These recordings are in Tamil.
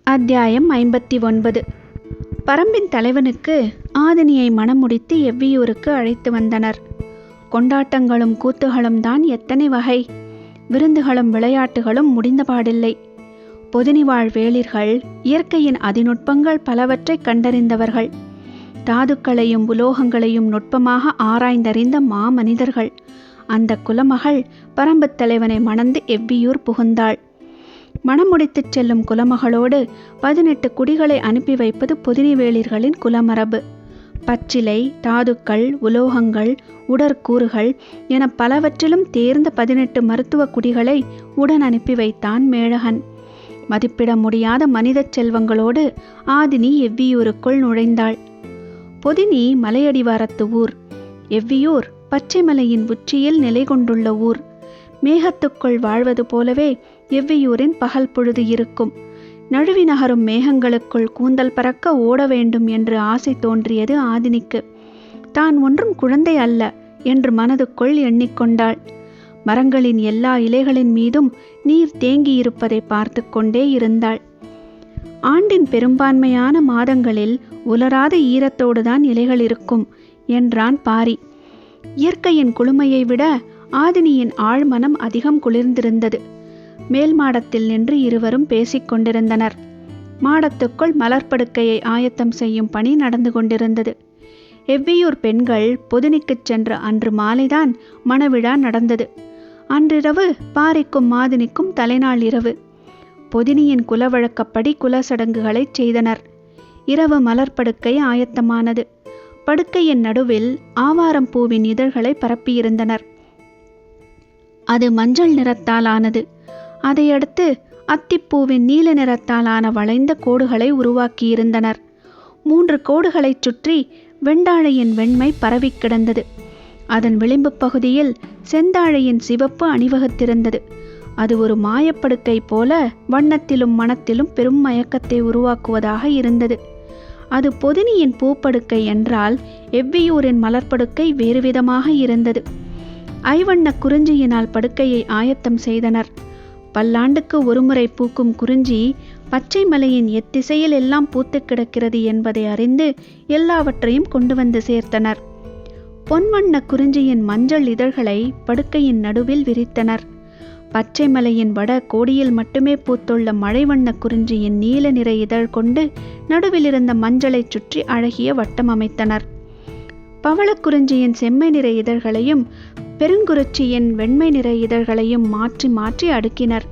அத்தியாயம் 59. பரம்பின் தலைவனுக்கு ஆதினியை மணமுடித்து எவ்வியூருக்கு அழைத்து வந்தனர். கொண்டாட்டங்களும் கூத்துகளும் தான் எத்தனை வகை! விருந்துகளும் விளையாட்டுகளும் முடிந்தபாடில்லை. பொதுனிவாழ் வேளிர்கள் இயற்கையின் அதிநுட்பங்கள் பலவற்றை கண்டறிந்தவர்கள். தாதுக்களையும் உலோகங்களையும் நுட்பமாக ஆராய்ந்தறிந்த மாமனிதர்கள். அந்த குலமகள் பரம்புத் தலைவனை மணந்து எவ்வியூர் புகுந்தாள். மணமுடித்துச் செல்லும் குலமகளோடு 18 குடிகளை அனுப்பி வைப்பது பொதினிவேளிர்களின் குலமரபு. பச்சிலை, தாதுக்கள், உலோகங்கள், உடற்கூறுகள் என பலவற்றிலும் தேர்ந்த 18 மருத்துவ குடிகளை உடன் அனுப்பி வைத்தான் மேழகன். மதிப்பிட முடியாத மனித செல்வங்களோடு ஆதினி எவ்வியூருக்குள் நுழைந்தாள். பொதினி மலையடிவாரத்து ஊர். எவ்வியூர் பச்சைமலையின் உச்சியில் நிலை கொண்டுள்ள ஊர். மேகத்துக்குள் வாழ்வது போலவே எவ்வியூரின் பகல் பொழுது இருக்கும். நழுவி நகரும் மேகங்களுக்குள் கூந்தல் பறக்க ஓட வேண்டும் என்று ஆசை தோன்றியது ஆதினிக்கு. தான் ஒன்றும் குழந்தை அல்ல என்று மனதுக்குள் எண்ணிக்கொண்டாள். மரங்களின் எல்லா இலைகளின் மீதும் நீர் தேங்கியிருப்பதை பார்த்து கொண்டே இருந்தாள். ஆண்டின் பெரும்பான்மையான மாதங்களில் உலராத ஈரத்தோடுதான் இலைகள் இருக்கும் என்றான் பாரி. இயற்கையின் குளுமையை விட ஆதினியின் ஆழ்மனம் அதிகம் குளிர்ந்திருந்தது. மேல் மாடத்தில் நின்று இருவரும் பேசிக் கொண்டிருந்தனர். மாடத்துக்குள் மலர்படுக்கையை ஆயத்தம் செய்யும் பணி நடந்து கொண்டிருந்தது. எவ்வியூர் பெண்கள் பொதினிக்குச் சென்ற அன்று மாலைதான் மணவிழா நடந்தது. அன்றிரவு பாரிக்கும் மாதினிக்கும் தலைநாள் இரவு. பொதினியின் குலவழக்கப்படி குலசடங்குகளை செய்தனர். இரவு மலர்படுக்கை ஆயத்தமானது. படுக்கையின் நடுவில் ஆவாரம் பூவின் இதழ்களை பரப்பியிருந்தனர். அது மஞ்சள் நிறத்தால் ஆனது. அதையடுத்து அத்திப்பூவின் நீல நிறத்தாலான வளைந்த கோடுகளை உருவாக்கியிருந்தனர். 3 கோடுகளைச் சுற்றி வெண்டாழையின் வெண்மை பரவி கிடந்தது. அதன் விளிம்பு பகுதியில் செந்தாழையின் சிவப்பு அணிவகுத்திருந்தது. அது ஒரு மாயப்படுக்கை போல வண்ணத்திலும் மனத்திலும் பெரும் மயக்கத்தை உருவாக்குவதாக இருந்தது. அது பொதினியின் பூப்படுக்கை என்றால் எவ்வியூரின் மலர்படுக்கை வேறுவிதமாக இருந்தது. ஐவண்ண குறிஞ்சியினால் படுக்கையை ஆயத்தம் செய்தனர். பல்லாண்டுக்கு ஒருமுறை பூக்கும் குறிஞ்சி பச்சை மலையின் எத்திசையில் எல்லாம் பூத்து கிடக்கிறது என்பதை அறிந்து எல்லாவற்றையும் கொண்டு வந்து சேர்த்தனர். பொன்வண்ண குறிஞ்சியின் மஞ்சள் இதழ்களை படுக்கையின் நடுவில் விரித்தனர். பச்சை மலையின் வட கோடியில் மட்டுமே பூத்துள்ள மழைவண்ண குறிஞ்சியின் நீல நிற இதழ் கொண்டு நடுவில் இருந்த மஞ்சளை சுற்றி அழகிய வட்டம் அமைத்தனர். பவளக்குறிஞ்சியின் செம்மை நிற இதழ்களையும் பெருங்குறிச்சியின் வெண்மை நிற இதழ்களையும் மாற்றி மாற்றி அடுக்கினர்.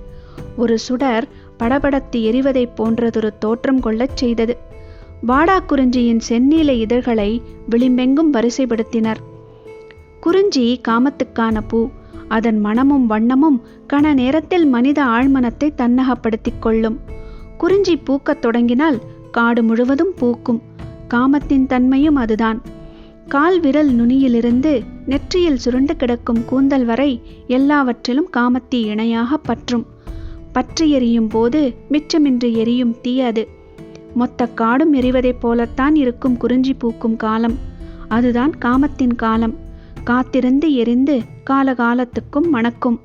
ஒரு சுடர் படபடத்து எரிவதைப் போன்றதொரு தோற்றம் கொள்ளச் செய்தது. வாடாக்குறிஞ்சியின் செந்நீல இதழ்களை விளிம்பெங்கும் வரிசைப்படுத்தினர். குறிஞ்சி காமத்துக்கான பூ. அதன் மனமும் வண்ணமும் கன நேரத்தில் மனித ஆழ்மனத்தை தன்னகப்படுத்திக் கொள்ளும். குறிஞ்சி பூக்கத் தொடங்கினால் காடு முழுவதும் பூக்கும். காமத்தின் தன்மையும் அதுதான். கால் விரல் நுனியிலிருந்து நெற்றியில் சுருண்டு கிடக்கும் கூந்தல் வரை எல்லாவற்றிலும் காமத்தீ இணையாக பற்றும். பற்றி எரியும் போது மிச்சமின்றி எரியும் தீ அது. மொத்த காடும் எரிவதைப் போலத்தான் இருக்கும் குறிஞ்சி பூக்கும் காலம். அதுதான் காமத்தின் காலம். காத்திருந்து எரிந்து காலகாலத்துக்கும் மணக்கும்.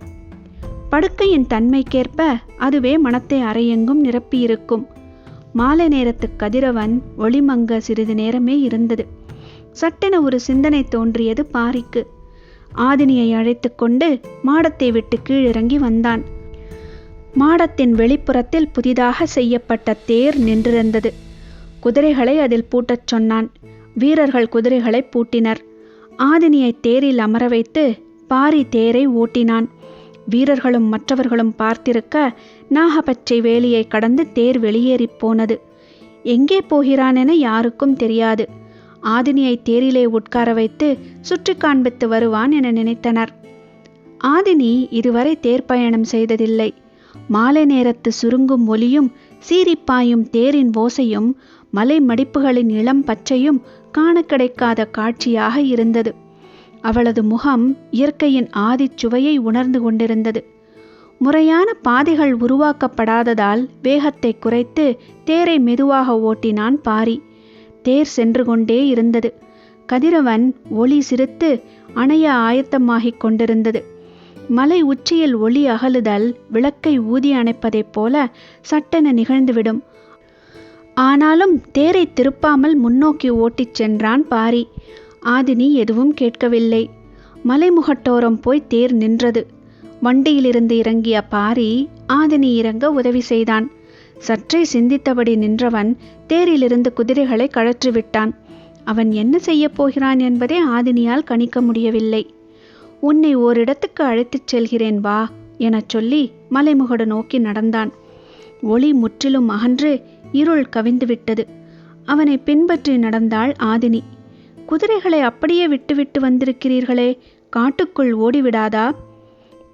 படுக்கையின் தன்மைக்கேற்ப அதுவே மனத்தை அறையெங்கும் நிரப்பியிருக்கும். மாலை நேரத்து கதிரவன் ஒளிமங்க சிறிது நேரமே இருந்தது. சட்டென ஒரு சிந்தனை தோன்றியது பாரிக்கு. ஆதினியை அழைத்து கொண்டு மாடத்தை விட்டு கீழிறங்கி வந்தான். மாடத்தின் வெளிப்புறத்தில் புதிதாக செய்யப்பட்ட தேர் நின்றிருந்தது. குதிரைகளை அதில் பூட்டச் சொன்னான். வீரர்கள் குதிரைகளை பூட்டினர். ஆதினியை தேரில் அமர வைத்து பாரி தேரை ஓட்டினான். வீரர்களும் மற்றவர்களும் பார்த்திருக்க நாகப்பச்சை வேலியை கடந்து தேர் வெளியேறி போனது. எங்கே போகிறான் என யாருக்கும் தெரியாது. ஆதினியை தேரிலே உட்கார வைத்து சுற்றி காண்பித்து வருவான் என நினைத்தனர். ஆதினி இதுவரை தேர் பயணம் செய்ததில்லை. மாலை நேரத்து சுருங்கும் ஒலியும் சீரிப்பாயும் தேரின் ஓசையும் மலை மடிப்புகளின் இளம் பச்சையும் காண கிடைக்காத காட்சியாக இருந்தது. அவளது முகம் இயற்கையின் ஆதிச்சுவையை உணர்ந்து கொண்டிருந்தது. முறையான பாதைகள் உருவாக்கப்படாததால் வேகத்தை குறைத்து தேரை மெதுவாக ஓட்டினான் பாரி. தேர் சென்று கொண்டே இருந்தது. கதிரவன் ஒளி சிரித்து அணைய ஆயத்தமாகிக் கொண்டிருந்தது. மலை உச்சியில் ஒளி அகலுதல் விளக்கை ஊதி அணைப்பதைப் போல சட்டென நிகழ்ந்துவிடும். ஆனாலும் தேரை திருப்பாமல் முன்னோக்கி ஓட்டிச் சென்றான் பாரி. ஆதினி எதுவும் கேட்கவில்லை. மலைமுகட்டோரம் போய் தேர் நின்றது. வண்டியிலிருந்து இறங்கிய பாரி ஆதினி இறங்க உதவி செய்தான். சற்றே சிந்தித்தபடி நின்றவன் தேரிலிருந்து குதிரைகளை கழற்றிவிட்டான். அவன் என்ன செய்யப் போகிறான் என்பதை ஆதினியால் கணிக்க முடியவில்லை. உன்னை ஓரிடத்துக்கு அழைத்துச் செல்கிறேன் வா எனச் சொல்லி மலைமுகடு நோக்கி நடந்தான். ஒளி முற்றிலும் அகன்று இருள் கவிந்துவிட்டது. அவனை பின்பற்றி நடந்தாள் ஆதினி. குதிரைகளை அப்படியே விட்டுவிட்டு வந்திருக்கிறீர்களே, காட்டுக்குள் ஓடிவிடாதா?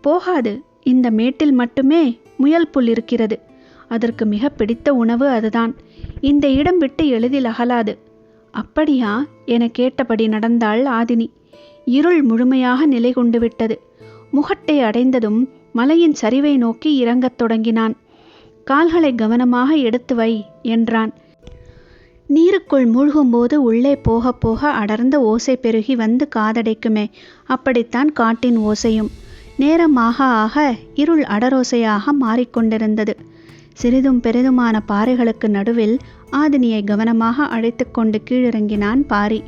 போகாது. இந்த மேட்டில் மட்டுமே முயல் புல் இருக்கிறது. அதற்கு மிக பிடித்த உணவு அதுதான். இந்த இடம் விட்டு எளிதில் அகலாது. அப்படியா என கேட்டபடி நடந்தாள் ஆதினி. இருள் முழுமையாக நிலை கொண்டு விட்டது. முகட்டை அடைந்ததும் மலையின் சரிவை நோக்கி இறங்கத் தொடங்கினான். கால்களை கவனமாக எடுத்து வை என்றான். நீருக்குள் மூழ்கும்போது உள்ளே போக போக அடர்ந்த ஓசை பெருகி வந்து காதடைக்குமே, அப்படித்தான் காட்டின் ஓசையும். நேரமாக ஆக இருள் அடரோசையாக மாறிக்கொண்டிருந்தது. சிறிதும் பெரிதுமான பாறைகளுக்கு நடுவில் ஆதினியை கவனமாக அழைத்து கொண்டு கீழிறங்கினான் பாரி.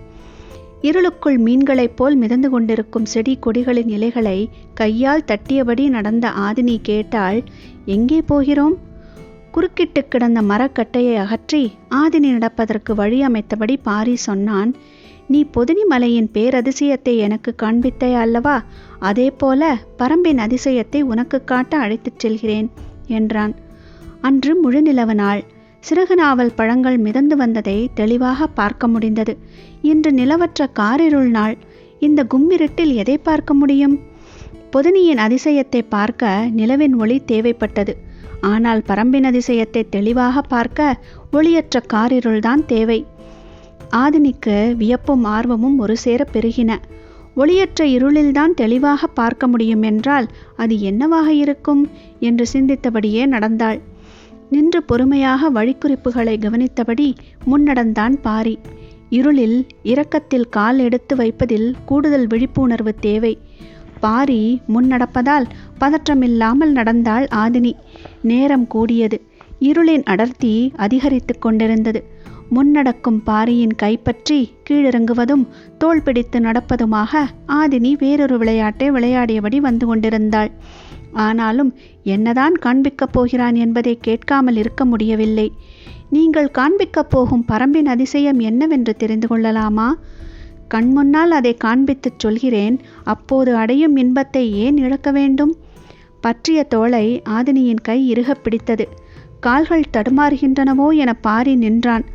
இருளுக்குள் மீன்களைப் போல் மிதந்து கொண்டிருக்கும் செடி கொடிகளின் இலைகளை கையால் தட்டியபடி நடந்த ஆதினி கேட்டாள், எங்கே போகிறோம்? குறுக்கிட்டு கிடந்த மரக்கட்டையை அகற்றி ஆதினி நடப்பதற்கு வழி அமைத்தபடி பாரி சொன்னான், நீ பொதினி மலையின் பேரதிசயத்தை எனக்கு காண்பித்தே அல்லவா? அதே போல பரம்பின் அதிசயத்தை உனக்கு காட்ட அழைத்துச் செல்கிறேன் என்றான். அன்று முழுநிலவு நாள். சிறகு நாவல் பழங்கள் மிதந்து வந்ததை தெளிவாக பார்க்க முடிந்தது. இன்று நிலவற்ற காரிருள் நாள். இந்த கும்மிருட்டில் எதை பார்க்க முடியும்? பொதினியின் அதிசயத்தை பார்க்க நிலவின் ஒளி தேவைப்பட்டது. ஆனால் பரம்பின் அதிசயத்தை தெளிவாக பார்க்க ஒளியற்ற காரிருள்தான் தேவை. ஆதினிக்கு வியப்பும் ஆர்வமும் ஒரு சேர பெருகின. ஒளியற்ற இருளில்தான் தெளிவாக பார்க்க முடியும் என்றால் அது என்னவாக இருக்கும் என்று சிந்தித்தபடியே நடந்தாள். நின்று பொறுமையாக வழிக்குறிப்புகளை கவனித்தபடி முன்னடந்தான் பாரி. இருளில் இரக்கத்தில் கால் எடுத்து வைப்பதில் கூடுதல் விழிப்புணர்வு தேவை. பாரி முன்னடப்பதால் பதற்றமில்லாமல் நடந்தாள் ஆதினி. நேரம் கூடியது. இருளின் அடர்த்தி அதிகரித்து கொண்டிருந்தது. முன்னடக்கும் பாரியின் கைப்பற்றி கீழிறங்குவதும் தோள் பிடித்து நடப்பதுமாக ஆதினி வேறொரு விளையாட்டை விளையாடியபடி வந்து கொண்டிருந்தாள். ஆனாலும் என்னதான் காண்பிக்கப் போகிறான் என்பதை கேட்காமல் இருக்க முடியவில்லை. நீங்கள் காண்பிக்கப் போகும் பரம்பின் அதிசயம் என்னவென்று தெரிந்து கொள்ளலாமா? கண்முன்னால் அதை காண்பித்துச் சொல்கிறேன். அப்போது அடையும் இன்பத்தை ஏன் இழக்க வேண்டும்? பற்றிய தோளை ஆதினியின் கை இறுகப் பிடித்தது. கால்கள் தடுமாறுகின்றனவோ என பாரி நின்றான்.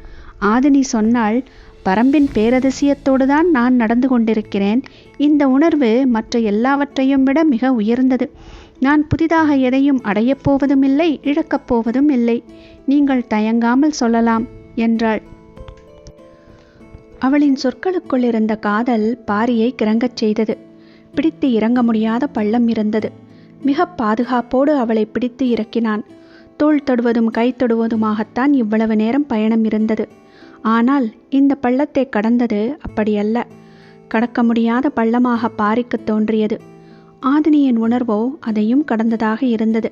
ஆதினி சொன்னாள், பரம்பின் பேரதிசயத்தோடு தான் நான் நடந்து கொண்டிருக்கிறேன். இந்த உணர்வு மற்ற எல்லாவற்றையும் விட மிக உயர்ந்தது. நான் புதிதாக எதையும் அடையப் போவதும் இல்லை, இழக்கப் போவதும் இல்லை. நீங்கள் தயங்காமல் சொல்லலாம் என்றாள். அவளின் சொற்களுக்குள் இருந்த காதல் பாரியை கிறங்கச் செய்தது. பிடித்து இறங்க முடியாத பள்ளம் இருந்தது. மிக பாதுகாப்போடு அவளை பிடித்து இறக்கினான். தோள் தொடுவதும் கை தொடுவதுமாகத்தான் இவ்வளவு நேரம் பயணம் இருந்தது. ஆனால் இந்த பள்ளத்தை கடந்தது அப்படியல்ல. கடக்க முடியாத பள்ளமாக பாரிக்கு தோன்றியது. ஆதினியின் உணர்வோ அதையும் கடந்ததாக இருந்தது.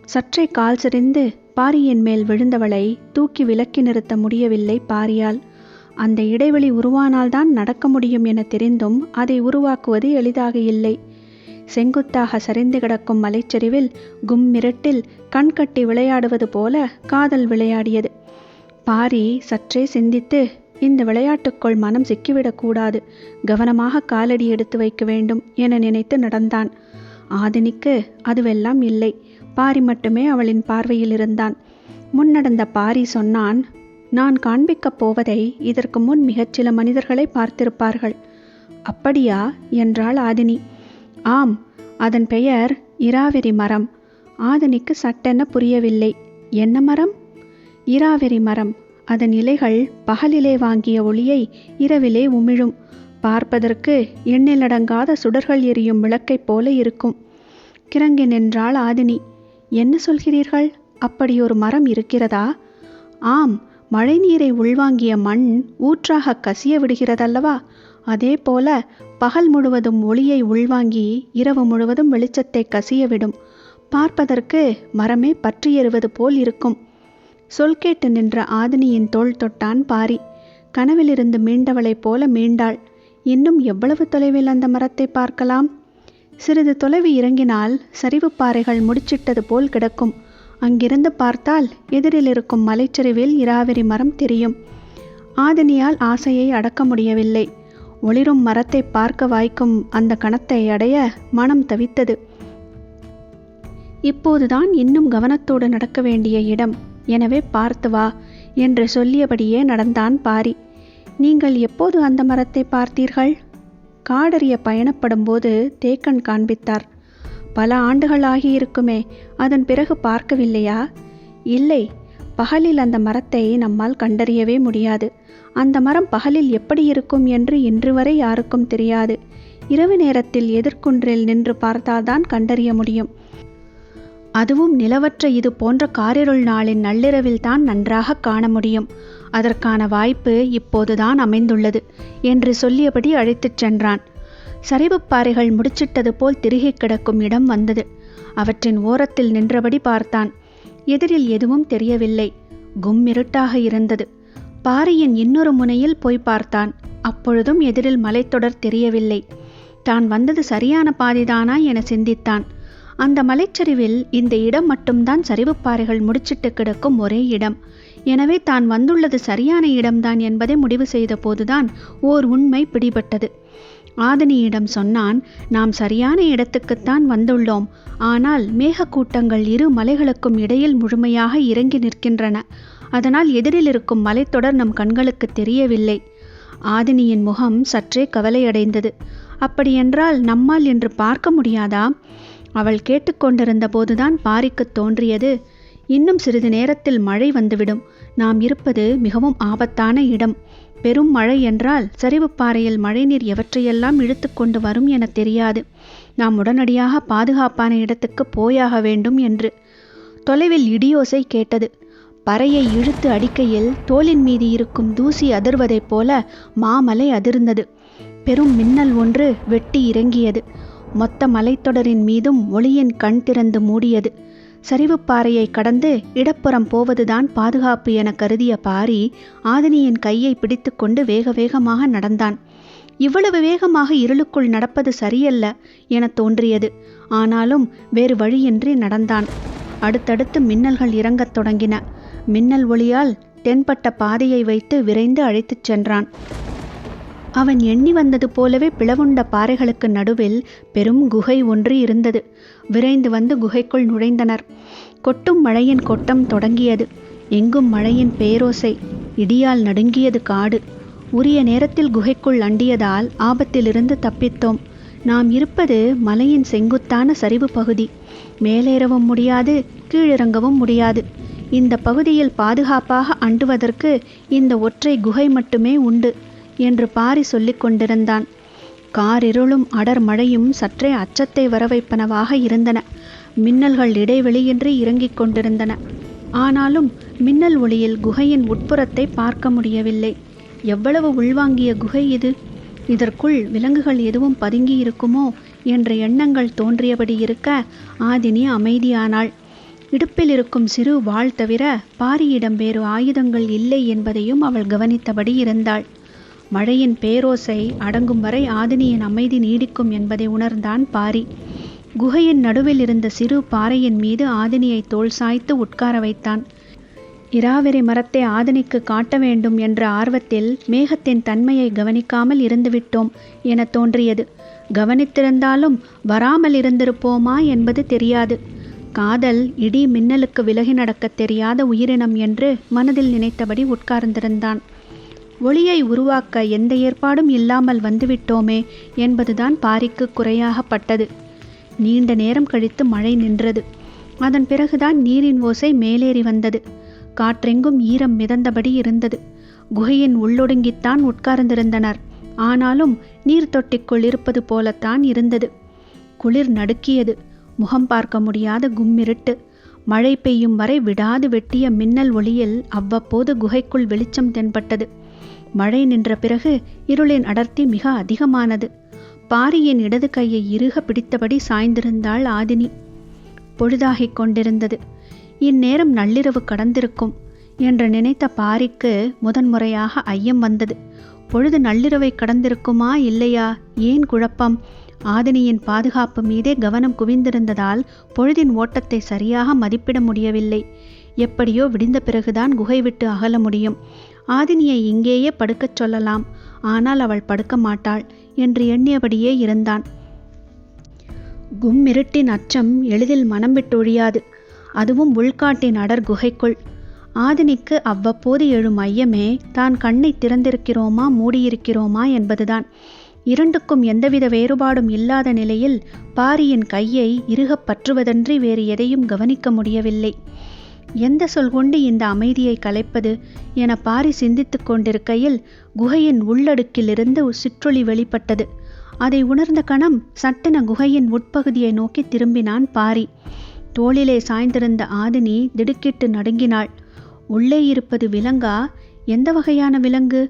சற்றே கால் சரிந்து பாரியின் மேல் விழுந்தவளை தூக்கி விலக்கி நிறுத்த முடியவில்லை பாரியால். அந்த இடைவெளி உருவானால்தான் நடக்க முடியும் என தெரிந்தும் அதை உருவாக்குவது எளிதாக இல்லை. செங்குத்தாக சரிந்து கிடக்கும் மலைச்சரிவில் கும்மிரட்டில் கண்கட்டி விளையாடுவது போல காதல் விளையாடியது. பாரி சற்றே சிந்தித்து, இந்த விளையாட்டுக்குள் மனம் சிக்கிவிடக்கூடாது, கவனமாக காலடி எடுத்து வைக்க வேண்டும் என நினைத்து நடந்தான். ஆதினிக்கு அதுவெல்லாம் இல்லை. பாரி மட்டுமே அவளின் பார்வையில் இருந்தான். முன்னடந்த பாரி சொன்னான், நான் காண்பிக்கப் போவதை இதற்கு முன் மிகச்சில மனிதர்களை பார்த்திருப்பார்கள். அப்படியா என்றாள் ஆதினி. ஆம், அதன் பெயர் இராவெரி மரம். ஆதினிக்கு சட்டென புரியவில்லை. என்ன மரம்? இராவெரி மரம். அதன் இலைகள் பகலிலே வாங்கிய ஒளியை இரவிலே உமிழும். பார்ப்பதற்கு எண்ணிலடங்காத சுடர்கள் எரியும் விளக்கைப் போல இருக்கும். கிறங்கி நின்றாள் ஆதினி. என்ன சொல்கிறீர்கள்? அப்படி ஒரு மரம் இருக்கிறதா? ஆம், மழை நீரை உள்வாங்கிய மண் ஊற்றாக கசிய விடுகிறதல்லவா? அதே போல பகல் முழுவதும் ஒளியை உள்வாங்கி இரவு முழுவதும் வெளிச்சத்தை கசிய விடும். பார்ப்பதற்கு மரமே பற்றி எறிவது போல் இருக்கும். சொல் கேட்டு நின்ற ஆதினியின் தோள் தொட்டான் பாரி. கனவிலிருந்து மீண்டவளைப் போல மீண்டாள். இன்னும் எவ்வளவு தொலைவில் அந்த மரத்தை பார்க்கலாம்? சிறிது தொலைவு இறங்கினால் சரிவு பாறைகள் முடிச்சிட்டது போல் கிடக்கும். அங்கிருந்து பார்த்தால் எதிரில் இருக்கும் மலைச்சரிவில் இராவெரி மரம் தெரியும். ஆதினியால் ஆசையை அடக்க முடியவில்லை. ஒளிரும் மரத்தை பார்க்க வாய்க்கும் அந்த கணத்தை அடைய மனம் தவித்தது. இப்போதுதான் இன்னும் கவனத்தோடு நடக்க வேண்டிய இடம். எனவே பார்த்து வா என்று சொல்லியபடியே நடந்தான் பாரி. நீங்கள் எப்போது அந்த மரத்தை பார்த்தீர்கள்? காடறிய பயணப்படும் போது தேக்கன் காண்பித்தார். பல ஆண்டுகள் ஆகியிருக்குமே, அதன் பிறகு பார்க்கவில்லையா? இல்லை, பகலில் அந்த மரத்தை நம்மால் கண்டறியவே முடியாது. அந்த மரம் பகலில் எப்படி இருக்கும் என்று இன்று வரை யாருக்கும் தெரியாது. இரவு நேரத்தில் எதிர்குன்றில் நின்று பார்த்தால்தான் கண்டறிய முடியும். அதுவும் நிலவற்ற இது போன்ற காரிருள் நாளின் நள்ளிரவில் தான் நன்றாக காண முடியும். அதற்கான வாய்ப்பு இப்போதுதான் அமைந்துள்ளது என்று சொல்லியபடி அழைத்துச் சென்றான். சரிவுப்பாறைகள் முடிச்சிட்டது போல் திருகி கிடக்கும் இடம் வந்தது. அவற்றின் ஓரத்தில் நின்றபடி பார்த்தான். எதிரில் எதுவும் தெரியவில்லை. கும்மிருட்டாக இருந்தது. பாறையின் இன்னொரு முனையில் போய் பார்த்தான். அப்பொழுதும் எதிரில் மலைத்தொடர் தெரியவில்லை. தான் வந்தது சரியான பாதைதானா என சிந்தித்தான். அந்த மலைச்சரிவில் இந்த இடம் மட்டும்தான் சரிவுப்பாறைகள் முடிச்சிட்டு கிடக்கும் ஒரே இடம். எனவே தான் வந்துள்ளது சரியான இடம்தான் என்பதை முடிவு செய்த போதுதான் ஓர் உண்மை பிடிபட்டது. ஆதினியிடம் சொன்னான், நாம் சரியான இடத்துக்குத்தான் வந்துள்ளோம். ஆனால் மேகக்கூட்டங்கள் இரு மலைகளுக்கும் இடையில் முழுமையாக இறங்கி நிற்கின்றன. அதனால் எதிரில் இருக்கும் மலைத்தொடர் நம் கண்களுக்கு தெரியவில்லை. ஆதினியின் முகம் சற்றே கவலையடைந்தது. அப்படியென்றால் நம்மால் என்று பார்க்க முடியாதா? அவள் கேட்டுக்கொண்டிருந்த போதுதான் பாரிக்கு தோன்றியது, இன்னும் சிறிது நேரத்தில் மழை வந்துவிடும். நாம் இருப்பது மிகவும் ஆபத்தான இடம். பெரும் மழை என்றால் சரிவுப்பாறையில் மழைநீர் எவற்றையெல்லாம் இழுத்து கொண்டு வரும் என தெரியாது. நாம் உடனடியாக பாதுகாப்பான இடத்துக்கு போயாக வேண்டும் என்று. தொலைவில் இடியோசை கேட்டது. பறையை இழுத்து அடிக்கையில் தோளின் மீது இருக்கும் தூசி அதிர்வதைப் போல மாமலை அதிர்ந்தது. பெரும் மின்னல் ஒன்று வெட்டி இறங்கியது. மொத்த மலைத்தொடரின் மீதும் ஒளியின் கண் திறந்து மூடியது. சரிவுப்பாறையை கடந்து இடப்புறம் போவதுதான் பாதுகாப்பு என கருதிய பாரி ஆதினியின் கையை பிடித்து கொண்டு வேக வேகமாக நடந்தான். இவ்வளவு வேகமாக இருளுக்குள் நடப்பது சரியல்ல என தோன்றியது. ஆனாலும் வேறு வழியின்றி நடந்தான். அடுத்தடுத்து மின்னல்கள் இறங்கத் தொடங்கின. மின்னல் ஒளியால் தென்பட்ட பாதையை வைத்து விரைந்து அழைத்துச் சென்றான். அவன் எண்ணி வந்தது போலவே பிளவுண்ட பாறைகளுக்கு நடுவில் பெரும் குகை ஒன்று இருந்தது. விரைந்து வந்து குகைக்குள் நுழைந்தனர். கொட்டும் மழையின் கொட்டம் தொடங்கியது. எங்கும் மழையின் பேரோசை. இடியால் நடுங்கியது காடு. உரிய நேரத்தில் குகைக்குள் அண்டியதால் ஆபத்திலிருந்து தப்பித்தோம். நாம் இருப்பது மலையின் செங்குத்தான சரிவு பகுதி. மேலேறவும் முடியாது, கீழிறங்கவும் முடியாது. இந்த பகுதியில் பாதுகாப்பாக அண்டுவதற்கு இந்த ஒற்றை குகை மட்டுமே உண்டு என்று பாரி சொல்லிக் கொண்டிருந்தான். காரிருளும் அடர் மழையும் சற்றே அச்சத்தை வரவைப்பனவாக இருந்தன. மின்னல்கள் இடைவெளியின்றி இறங்கிக் கொண்டிருந்தன. ஆனாலும் மின்னல் ஒளியில் குகையின் உட்புறத்தை பார்க்க முடியவில்லை. எவ்வளவு உள்வாங்கிய குகை இது! இதற்குள் விலங்குகள் எதுவும் பதுங்கி இருக்குமோ என்ற எண்ணங்கள் தோன்றியபடி இருக்க ஆதினி அமைதியானாள். இடுப்பில் இருக்கும் சிறு வாள் தவிர பாரியிடம் வேறு ஆயுதங்கள் இல்லை என்பதையும் அவள் கவனித்தபடி இருந்தாள். மழையின் பேரோசை அடங்கும் வரை ஆதினியின் அமைதி நீடிக்கும் என்பதை உணர்ந்தான் பாரி. குகையின் நடுவில் இருந்த சிறு பாறையின் மீது ஆதினியை தோள் சாய்த்து உட்கார வைத்தான். இராவெரி மரத்தை ஆதினிக்கு காட்ட வேண்டும் என்ற ஆர்வத்தில் மேகத்தின் தன்மையை கவனிக்காமல் இருந்துவிட்டோம் என தோன்றியது. கவனித்திருந்தாலும் வராமல் இருந்திருப்போமா என்பது தெரியாது. காதல் இடி மின்னலுக்கு விலகி நடக்க தெரியாத உயிரினம் என்று மனதில் நினைத்தபடி உட்கார்ந்திருந்தான். ஒளியை உருவாக்க எந்த ஏற்பாடும் இல்லாமல் வந்துவிட்டோமே என்பதுதான் பாரிக்கு குறையாகப்பட்டது. நீண்ட நேரம் கழித்து மழை நின்றது. அதன் பிறகுதான் நீரின் ஓசை மேலேறி வந்தது. காற்றெங்கும் ஈரம் மிதந்தபடி இருந்தது. குகையின் உள்ளொடுங்கித்தான் உட்கார்ந்திருந்தனர். ஆனாலும் நீர் தொட்டிக்குள் இருப்பது போலத்தான் இருந்தது. குளிர் நடுக்கியது. முகம் பார்க்க முடியாத கும்மிருட்டு. மழை பெய்யும் வரை விடாது வெட்டிய மின்னல் ஒளியில் அவ்வப்போது குகைக்குள் வெளிச்சம் தென்பட்டது. மழை நின்ற பிறகு இருளின் அடர்த்தி மிக அதிகமானது. பாரியின் இடது கையை இறுக பிடித்தபடி சாய்ந்திருந்தாள் ஆதினி. பொழுதாகிக் கொண்டிருந்தது. இந்நேரம் நள்ளிரவு கடந்திருக்கும். என்று நினைத்த பாரிக்கு முதன்முறையாக ஐயம் வந்தது. பொழுது நள்ளிரவை கடந்திருக்குமா இல்லையா? ஏன் குழப்பம்? ஆதினியின் பாதுகாப்பு மீதே கவனம் குவிந்திருந்ததால் பொழுதின் ஓட்டத்தை சரியாக மதிப்பிட முடியவில்லை. எப்படியோ விடிந்த பிறகுதான் குகை விட்டு அகல முடியும். ஆதினியை இங்கேயே படுக்கச் சொல்லலாம், ஆனால் அவள் படுக்க மாட்டாள் என்று எண்ணியபடியே இருந்தான். கும்மிருட்டின் அச்சம் எளிதில் மனம் விட்டு ஒழியாது, அதுவும் உள்காட்டின் அடர் குகைக்குள். ஆதினிக்கு அவ்வப்போது எழும் ஐயமே தான் கண்ணை திறந்திருக்கிறோமா மூடியிருக்கிறோமா என்பதுதான். இரண்டுக்கும் எந்தவித வேறுபாடும் இல்லாத நிலையில் பாரியின் கையை இறுகப் பற்றுவதன்றி வேறு எதையும் கவனிக்க முடியவில்லை. எந்த சொல் கொண்டு இந்த அமைதியை கலைப்பது என பாரி சிந்தித்து கொண்டிருக்கையில் குகையின் உள்ளடுக்கிலிருந்து சிற்றொளி வெளிப்பட்டது. அதை உணர்ந்த கணம் சட்டென குகையின் உட்பகுதியை நோக்கி திரும்பினான் பாரி. தோளிலே சாய்ந்திருந்த ஆதினி திடுக்கிட்டு நடுங்கினாள். உள்ளே இருப்பது விலங்கா? எந்த வகையான விலங்கு?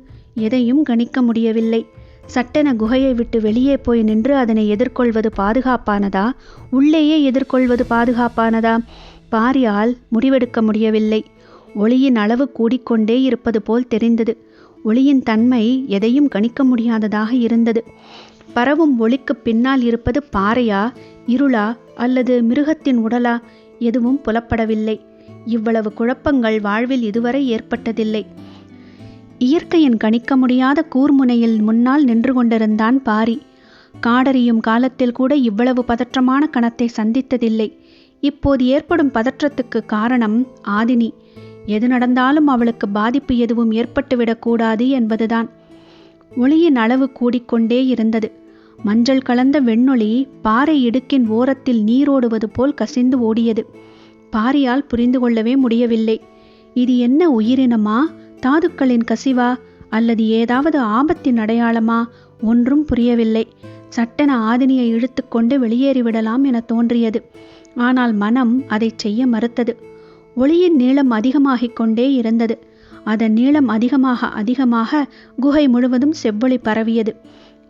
எதையும் கணிக்க முடியவில்லை. சட்டென குகையை விட்டு வெளியே போய் நின்று அதனை எதிர்கொள்வது பாதுகாப்பானதா, உள்ளேயே எதிர்கொள்வது பாதுகாப்பானதா? பாரியால் முடிவெடுக்க முடியவில்லை. ஒளியின் அளவு கூடிக்கொண்டே இருப்பது போல் தெரிந்தது. ஒளியின் தன்மை எதையும் கணிக்க முடியாததாக இருந்தது. பரவும் ஒளிக்கு பின்னால் இருப்பது பாறையா, இருளா அல்லது மிருகத்தின் உடலா? எதுவும் புலப்படவில்லை. இவ்வளவு குழப்பங்கள் வாழ்வில் இதுவரை ஏற்பட்டதில்லை. இயற்கையின் கணிக்க முடியாத கூர்முனையில் முன்னால் நின்று கொண்டிருந்தான் பாரி. காடறியும் காலத்தில் கூட இவ்வளவு பதற்றமான கணத்தை சந்தித்ததில்லை. இப்போது ஏற்படும் பதற்றத்துக்கு காரணம் ஆதினி. எது நடந்தாலும் அவளுக்கு பாதிப்பு எதுவும் ஏற்பட்டுவிடக்கூடாது என்பதுதான். ஒளியின் அளவு கூடிக்கொண்டே இருந்தது. மஞ்சள் கலந்த வெண்ணொளி பாறை இடுக்கின் ஓரத்தில் நீரோடுவது போல் கசிந்து ஓடியது. பாரியால் புரிந்து கொள்ளவே முடியவில்லை. இது என்ன உயிரினமா, தாதுக்களின் கசிவா, அல்லது ஏதாவது ஆபத்தின் அடையாளமா? ஒன்றும் புரியவில்லை. சட்டென ஆதினியை இழுத்து கொண்டு வெளியேறிவிடலாம் என தோன்றியது. ஆனால் மனம் அதை செய்ய மறுத்தது. ஒளியின் நீளம் அதிகமாகிக் கொண்டே இருந்தது. அதன் நீளம் அதிகமாக குகை முழுவதும் செவ்வொளி பரவியது.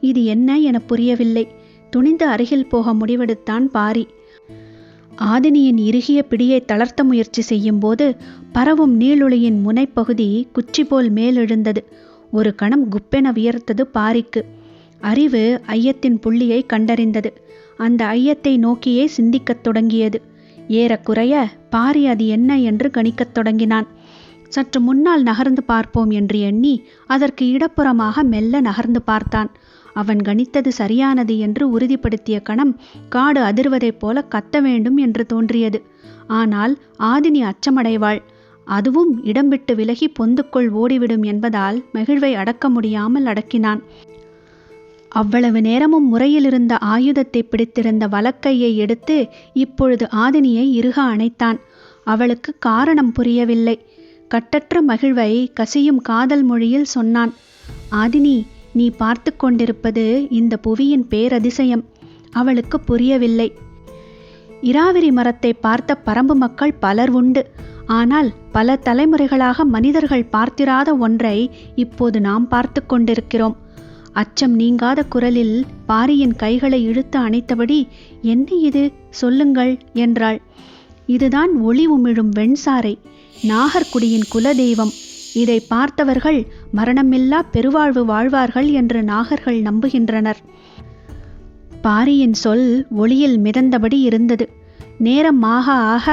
இது என்ன என புரியவில்லை. துணிந்து அருகில் போக முடிவெடுத்தான் பாரி. ஆதினியின் இறுகிய பிடியை தளர்த்த முயற்சி செய்யும் போது பரவும் நீளொளியின் முனைப்பகுதி குச்சி போல் மேலெழுந்தது. ஒரு கணம் குப்பென வியர்த்தது பாரிக்கு. அறிவு ஐயத்தின் புள்ளியை கண்டறிந்தது. அந்த ஐயத்தை நோக்கியே சிந்திக்கத் தொடங்கியது. ஏறக்குறைய பாரி அது என்ன என்று கணிக்கத் தொடங்கினான். சற்று முன்னால் நகர்ந்து பார்ப்போம் என்று எண்ணி அதற்கு இடப்புறமாக மெல்ல நகர்ந்து பார்த்தான். அவன் கணித்தது சரியானது என்று உறுதிப்படுத்திய கணம் காடு அதிர்வதைப் போல கத்த வேண்டும் என்று தோன்றியது. ஆனால் ஆதினி அச்சமடைவாள். அதுவும் இடம் விட்டு விலகி பொந்துக்குள் ஓடிவிடும் என்பதால் மகிழ்வை அடக்க முடியாமல் அடக்கினான். அவ்வளவு நேரமும் முறையிலிருந்த ஆயுதத்தை பிடித்திருந்த வலக்கையை எடுத்து இப்பொழுது ஆதினியை இறுக அணைத்தான். அவளுக்கு காரணம் புரியவில்லை. கட்டற்ற மகிழ்வை கசியும் காதல் மொழியில் சொன்னான். ஆதினி, நீ பார்த்து கொண்டிருப்பது இந்த புவியின் பேரதிசயம். அவளுக்கு புரியவில்லை. இராவிரி மரத்தை பார்த்த பரம்பு மக்கள் பலர் உண்டு. ஆனால் பல தலைமுறைகளாக மனிதர்கள் பார்த்திராத ஒன்றை இப்போது நாம் பார்த்து கொண்டிருக்கிறோம். அச்சம் நீங்காத குரலில் பாரியின் கைகளை இழுத்து அணைத்தபடி, என்ன இது, சொல்லுங்கள் என்றாள். இதுதான் ஒளி உமிழும் வெண்சாரை, நாகர்குடியின் குலதெய்வம். இதை பார்த்தவர்கள் மரணமில்லா பெருவாழ்வு வாழ்வார்கள் என்று நாகர்கள் நம்புகின்றனர். பாரியின் சொல் ஒளியில் மிதந்தபடி இருந்தது. நேரம் ஆக ஆக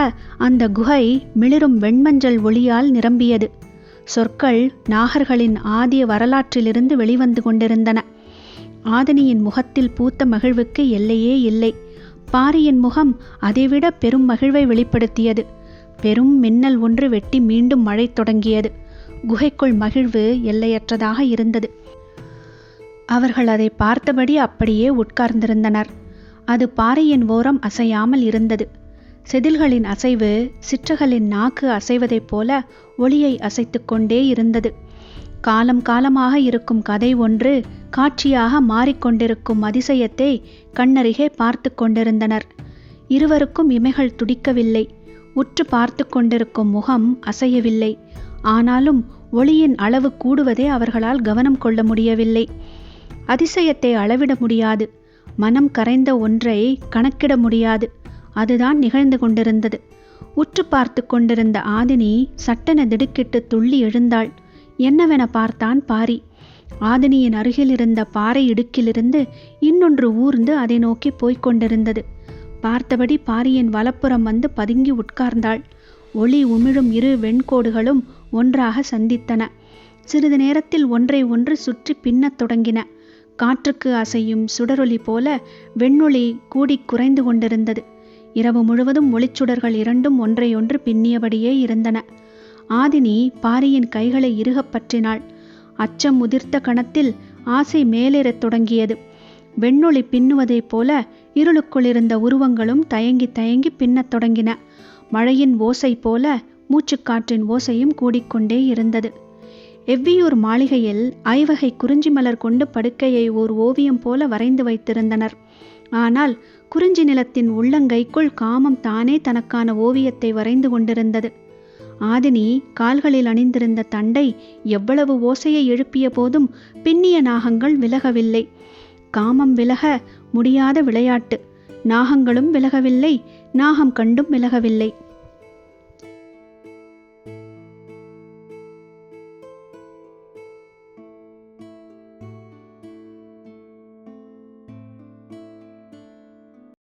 அந்த குகை மிளிரும் வெண்மஞ்சள் ஒளியால் நிரம்பியது. சொற்கள் நாகர்களின் ஆதிய வரலாற்றிலிருந்து வெளிவந்து கொண்டிருந்தன. ஆதினியின் முகத்தில் பூத்த மகிழ்வுக்கு எல்லையே இல்லை. பாரியின் முகம் அதைவிட பெரும் மகிழ்வை வெளிப்படுத்தியது. பெரும் மின்னல் ஒன்று வெட்டி மீண்டும் மழை தொடங்கியது. குகைக்குள் மகிழ்வு எல்லையற்றதாக இருந்தது. அவர்கள் அதை பார்த்தபடி அப்படியே உட்கார்ந்திருந்தனர். அது பாறையின் ஓரம் அசையாமல் இருந்தது. செதில்களின் அசைவு சிற்றகளின் நாக்கு அசைவதைப் போல ஒளியை அசைத்து கொண்டே இருந்தது. காலம் காலமாக இருக்கும் கதை ஒன்று காட்சியாக மாறிக்கொண்டிருக்கும் அதிசயத்தை கண்ணருகே பார்த்து கொண்டிருந்தனர். இருவருக்கும் இமைகள் துடிக்கவில்லை. உற்று பார்த்து கொண்டிருக்கும் முகம் அசையவில்லை. ஆனாலும் ஒளியின் அளவு கூடுவதை அவர்களால் கவனம் கொள்ள முடியவில்லை. அதிசயத்தை அளவிட முடியாது. மனம் கரைந்த ஒன்றை கணக்கிட முடியாது. அதுதான் நிகழ்ந்து கொண்டிருந்தது. உற்று பார்த்து கொண்டிருந்த ஆதினி சட்டென திடுக்கிட்டு துள்ளி எழுந்தாள். என்னவென பார்த்தான் பாரி. ஆதினியின் அருகில் இருந்த பாறை இடுக்கிலிருந்து இன்னொன்று ஊர்ந்து அதை நோக்கி போய்க் கொண்டிருந்தது. பார்த்தபடி பாரியின் வலப்புறம் வந்து பதுங்கி உட்கார்ந்தாள். ஒளி உமிழும் இரு வெண்கோடுகளும் ஒன்றாக சந்தித்தன. சிறிது நேரத்தில் ஒன்றை ஒன்று சுற்றி பின்னத் தொடங்கின. காற்றுக்கு அசையும் சுடரொளி போல வெண்ணொளி கூடி குறைந்து கொண்டிருந்தது. இரவு முழுவதும் ஒளிச்சுடர்கள் இரண்டும் ஒன்றையொன்று பின்னியபடியே இருந்தன. ஆதினி பாரியின் கைகளை இறுகப் பற்றினாள். அச்சம் முதிர்த்த கணத்தில் ஆசை மேலேறத் தொடங்கியது. வெண்ணொளி பின்னுவதைப் போல இருளுக்குள் இருந்த உருவங்களும் தயங்கி தயங்கி பின்னத் தொடங்கின. மழையின் ஓசை போல மூச்சுக்காற்றின் ஓசையும் கூடிக்கொண்டே இருந்தது. எவ்வியூர் மாளிகையில் ஐவகை குறிஞ்சி மலர் கொண்டு படுக்கையை ஓர் ஓவியம் போல வரைந்து வைத்திருந்தனர். ஆனால் குறிஞ்சி நிலத்தின் உள்ளங்கைக்குள் காமம் தானே தனக்கான ஓவியத்தை வரைந்து கொண்டிருந்தது. ஆதினி கால்களில் அணிந்திருந்த தண்டை எவ்வளவு ஓசையை எழுப்பிய போதும் பின்னிய நாகங்கள் விலகவில்லை. காமம் விலக முடியாத விளையாட்டு. நாகங்களும் விலகவில்லை, நாகம் கண்டும் விலகவில்லை.